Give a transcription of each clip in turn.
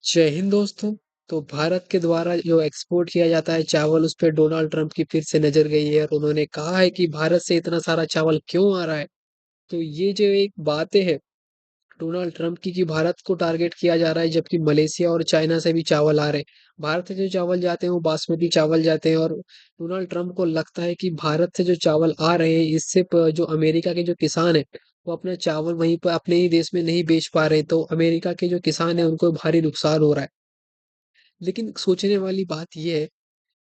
जय हिंद दोस्तों। तो भारत के द्वारा जो एक्सपोर्ट किया जाता है चावल, उस पे डोनाल्ड ट्रंप की फिर से नजर गई है और उन्होंने कहा है कि भारत से इतना सारा चावल क्यों आ रहा है। तो ये जो एक बातें है डोनाल्ड ट्रंप की कि भारत को टारगेट किया जा रहा है, जबकि मलेशिया और चाइना से भी चावल आ रहे हैं। भारत से जो चावल जाते हैं वो बासमती चावल जाते हैं, और डोनाल्ड ट्रंप को लगता है कि भारत से जो चावल आ रहे हैं इससे जो अमेरिका के जो किसान है वो अपना चावल वहीं पर अपने ही देश में नहीं बेच पा रहे, तो अमेरिका के जो किसान है उनको भारी नुकसान हो रहा है। लेकिन सोचने वाली बात ये है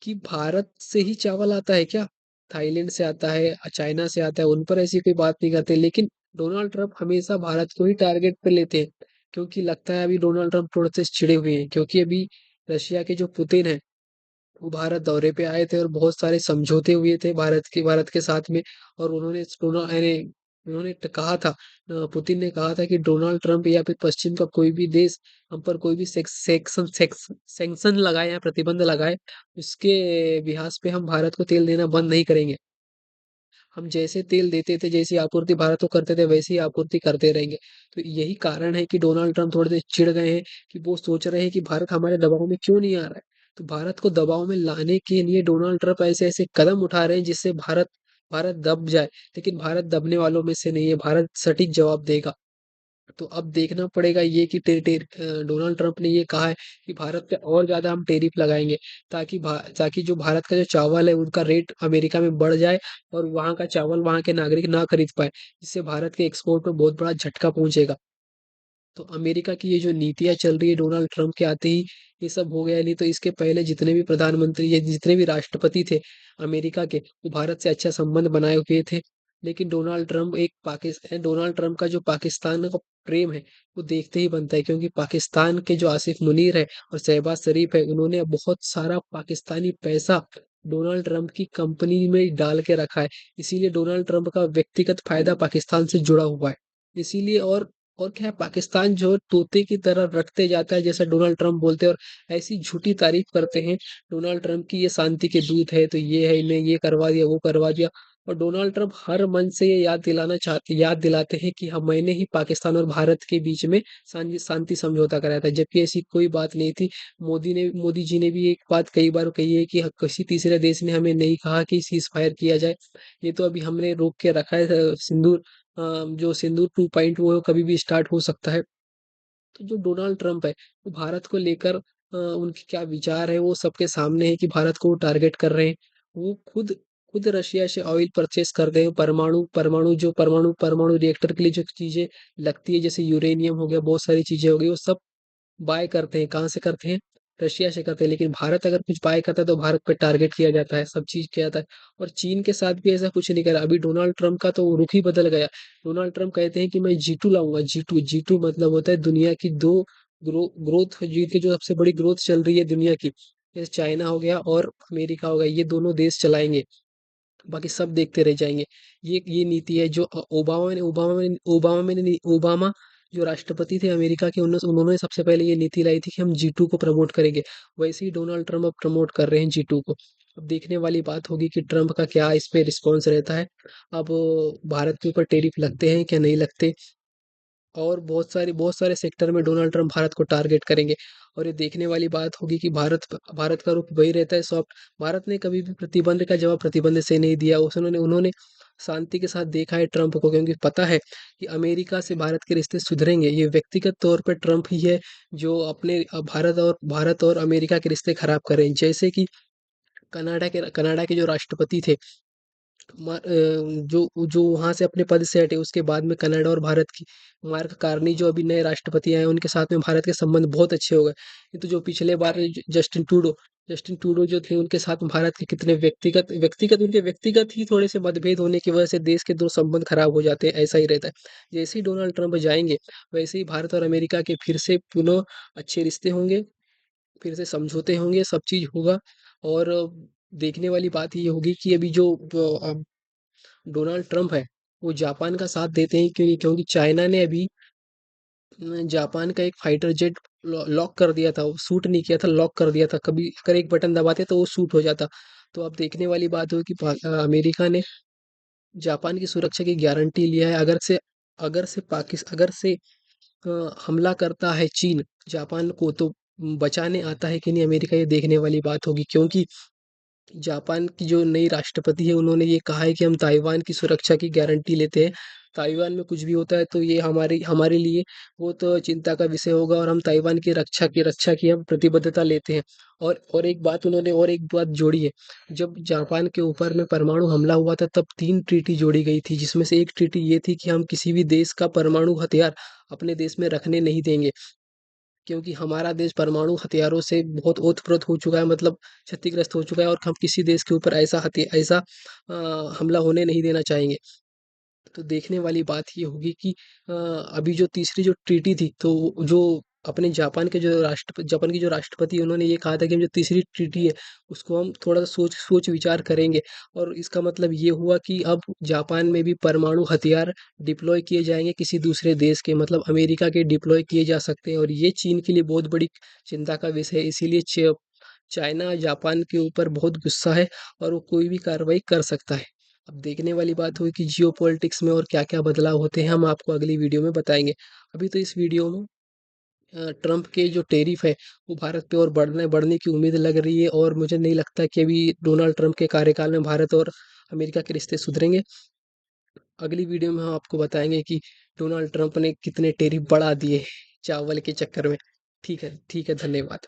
कि भारत से ही चावल आता है क्या? थाईलैंड से आता है, चाइना से आता है, उन पर ऐसी कोई बात नहीं करते। लेकिन डोनाल्ड ट्रंप हमेशा भारत को ही टारगेट पे लेते हैं, क्योंकि लगता है अभी डोनाल्ड ट्रंप थोड़े से चिढ़े हुए हैं, क्योंकि अभी रशिया के जो पुतिन है वो भारत दौरे पे आए थे और बहुत सारे समझौते हुए थे भारत के साथ में। और उन्होंने कहा था, पुतिन ने कहा था कि डोनाल्ड ट्रंप या फिर पश्चिम का कोई भी देश हम पर कोई भी सैंक्शन लगाए या प्रतिबंध लगाए, उसके बिहास पे हम भारत को तेल देना बंद नहीं करेंगे। हम जैसे तेल देते थे, जैसी आपूर्ति भारत को करते थे, वैसी ही आपूर्ति करते रहेंगे। तो यही कारण है कि डोनाल्ड ट्रंप थोड़े से चिढ़ गए हैं, कि वो सोच रहे हैं कि भारत हमारे दबाव में क्यों नहीं आ रहा है। तो भारत को दबाव में लाने के लिए डोनाल्ड ट्रंप ऐसे-ऐसे कदम उठा रहे हैं जिससे भारत भारत दब जाए। लेकिन भारत दबने वालों में से नहीं है, भारत सटीक जवाब देगा। तो अब देखना पड़ेगा ये कि डोनाल्ड ट्रंप ने ये कहा है कि भारत पे और ज़्यादा हम टैरिफ लगाएँगे, ताकि जो भारत का जो चावल है उनका रेट अमेरिका में बढ़ जाए और वहाँ का चावल वहाँ के नागरिक ना खरीद पाएँ। जिससे भारत के एक्सपोर्ट में बहुत बड़ा झटका पहुँचेगा। तो अमेरिका की ये जो नीतियाँ चल रही है डोनाल्ड ट्रंप के आते ही ये सब हो गया। नहीं तो इसके पहले जितने भी प्रधानमंत्री या जितने भी राष्ट्रपति थे अमेरिका के, वो भारत से अच्छा संबंध बनाए हुए थे। लेकिन डोनाल्ड ट्रंप का जो पाकिस्तान का प्रेम है वो देखते ही बनता है, क्योंकि पाकिस्तान के जो आसिफ मुनीर है और शहबाज शरीफ है, उन्होंने बहुत सारा पाकिस्तानी पैसा डोनाल्ड ट्रंप की कंपनी में डाल के रखा है। इसीलिए डोनाल्ड ट्रंप का व्यक्तिगत फायदा पाकिस्तान से जुड़ा हुआ है। इसीलिए और क्या है, पाकिस्तान जो तोते की तरह रटते जाता है जैसा डोनाल्ड ट्रंप बोलते हैं, और ऐसी झूठी तारीफ करते हैं डोनाल्ड ट्रंप की, ये शांति के दूत है, तो ये है, इन्हें ये करवा दिया, वो करवा दिया। और डोनाल्ड ट्रंप हर मन से ये याद दिलाते हैं कि हाँ, मैंने ही पाकिस्तान और भारत के बीच में शांति समझौता कराया था, जबकि ऐसी कोई बात नहीं थी। मोदी जी ने भी एक बात कई बार कही है कि किसी तीसरे देश ने हमें नहीं कहा कि सीज फायर किया जाए। ये तो अभी हमने रोक के रखा है। जो सिंदूर 2.0 है वो कभी भी स्टार्ट हो सकता है। तो जो डोनाल्ड ट्रंप है वो भारत को लेकर उनके क्या विचार है वो सबके सामने है, कि भारत को वो टारगेट कर रहे हैं। वो खुद खुद रशिया से ऑयल परचेस कर रहे हैं। परमाणु परमाणु रिएक्टर के लिए जो चीजें लगती है, जैसे यूरेनियम हो गया, बहुत सारी चीजें हो गई, वो सब बाय करते हैं। कहाँ से करते हैं? रशिया से करते हैं। लेकिन भारत अगर कुछ बाय करता है तो भारत पे टारगेट किया जाता है, सब चीज़ किया जाता है। और चीन के साथ भी ऐसा कुछ नहीं करा। अभी डोनाल्ड ट्रंप का तो रुख ही बदल गया। डोनाल्ड ट्रंप कहते हैं कि मैं जी2 लाऊँगा, जी2 मतलब होता है दुनिया की 2 ग्रोथ, जी की जो सबसे बड़ी ग्रोथ चल रही है दुनिया की। जैसे चाइना हो गया और अमेरिका हो गया, ये दोनों देश चलाएँगे। बाकी सब देखते रह जाएँगे। ये नीति है जो ओबामा जो राष्ट्रपति थे अमेरिका के, उन्होंने उन्होंने सबसे पहले ये नीति लाई थी कि हम जी2 को प्रमोट करेंगे। वैसे ही डोनाल्ड ट्रंप अब प्रमोट कर रहे हैं जी2 को। अब देखने वाली बात होगी कि ट्रंप का क्या इस पे रिस्पॉन्स रहता है। अब भारत के ऊपर टैरिफ लगते हैं क्या नहीं लगते, और बहुत सारे सेक्टर में डोनाल्ड ट्रंप भारत को टारगेट करेंगे। और ये देखने वाली बात होगी कि भारत का रुख वही रहता है, सॉफ्ट। भारत ने कभी भी प्रतिबंध का जवाब प्रतिबंध से नहीं दिया। उस उन्होंने उन्होंने शांति के साथ देखा है ट्रंप को, क्योंकि पता है कि अमेरिका से भारत के रिश्ते सुधरेंगे। ये व्यक्तिगत तौर पे ट्रंप ही है जो अपने भारत और अमेरिका के रिश्ते खराब कर रहे हैं। जैसे कि कनाडा के जो राष्ट्रपति थे, जो जो वहां से अपने पद से हटे, उसके बाद में कनाडा और भारत की मार्क कार्नी जो अभी नए राष्ट्रपति आए, उनके साथ में भारत के संबंध बहुत अच्छे हो गए। ये तो जो पिछले बार जस्टिन ट्रूडो जो थे, उनके साथ में भारत के कितने व्यक्तिगत ही थोड़े से मतभेद होने की वजह से देश के दो संबंध खराब हो जाते हैं, ऐसा ही रहता है। जैसे ही डोनाल्ड ट्रंप जाएंगे, वैसे ही भारत और अमेरिका के फिर से पुनः अच्छे रिश्ते होंगे, फिर से समझौते होंगे, सब चीज होगा। और देखने वाली बात ये होगी कि अभी जो डोनाल्ड ट्रंप है वो जापान का साथ देते हैं, क्योंकि चाइना ने अभी जापान का एक फाइटर जेट लॉक कर दिया था। वो शूट नहीं किया था, लॉक कर दिया था। कभी अगर एक बटन दबाते तो वो शूट हो जाता। तो अब देखने वाली बात हो कि अमेरिका ने जापान की सुरक्षा की गारंटी लिया है। अगर से हमला करता है चीन जापान को, तो बचाने आता है कि नहीं अमेरिका, ये देखने वाली बात होगी, क्योंकि जापान की जो नई राष्ट्रपति है उन्होंने ये कहा है कि हम ताइवान की सुरक्षा की गारंटी लेते हैं। ताइवान में कुछ भी होता है तो ये हमारे हमारे लिए वो तो चिंता का विषय होगा, और हम ताइवान की रक्षा की हम प्रतिबद्धता लेते हैं। और एक बात उन्होंने और एक बात जोड़ी है। जब जापान के ऊपर में परमाणु हमला हुआ था तब 3 ट्रीटी जोड़ी गई थी, जिसमें से एक ट्रीटी ये थी कि हम किसी भी देश का परमाणु हथियार अपने देश में रखने नहीं देंगे। क्योंकि हमारा देश परमाणु हथियारों से बहुत ओत-प्रोत हो चुका है, मतलब क्षतिग्रस्त हो चुका है, और हम किसी देश के ऊपर ऐसा हमला होने नहीं देना चाहेंगे। तो देखने वाली बात ये होगी कि अभी जो तीसरी जो ट्रीटी थी, तो जो अपने जापान की जो राष्ट्रपति उन्होंने ये कहा था कि जो तीसरी ट्रीटी है उसको हम थोड़ा सा सोच सोच विचार करेंगे। और इसका मतलब ये हुआ कि अब जापान में भी परमाणु हथियार डिप्लॉय किए जाएंगे किसी दूसरे देश के, मतलब अमेरिका के डिप्लॉय किए जा सकते हैं, और ये चीन के लिए बहुत बड़ी चिंता का विषय है। इसीलिए चाइना जापान के ऊपर बहुत गुस्सा है, और वो कोई भी कार्रवाई कर सकता है। अब देखने वाली बात हुई कि जियोपॉलिटिक्स में और क्या-क्या बदलाव होते हैं, हम आपको अगली वीडियो में बताएँगे। अभी तो इस वीडियो में ट्रम्प के जो टैरिफ है, वो भारत पे और बढ़ने बढ़ने की उम्मीद लग रही है, और मुझे नहीं लगता कि अभी डोनाल्ड ट्रम्प के कार्यकाल में भारत और अमेरिका के रिश्ते सुधरेंगे। अगली वीडियो में हम आपको बताएँगे कि डोनाल्ड ट्रम्प ने कितने टैरिफ बढ़ा दिए चावल के चक्कर में। ठीक है, धन्यवाद।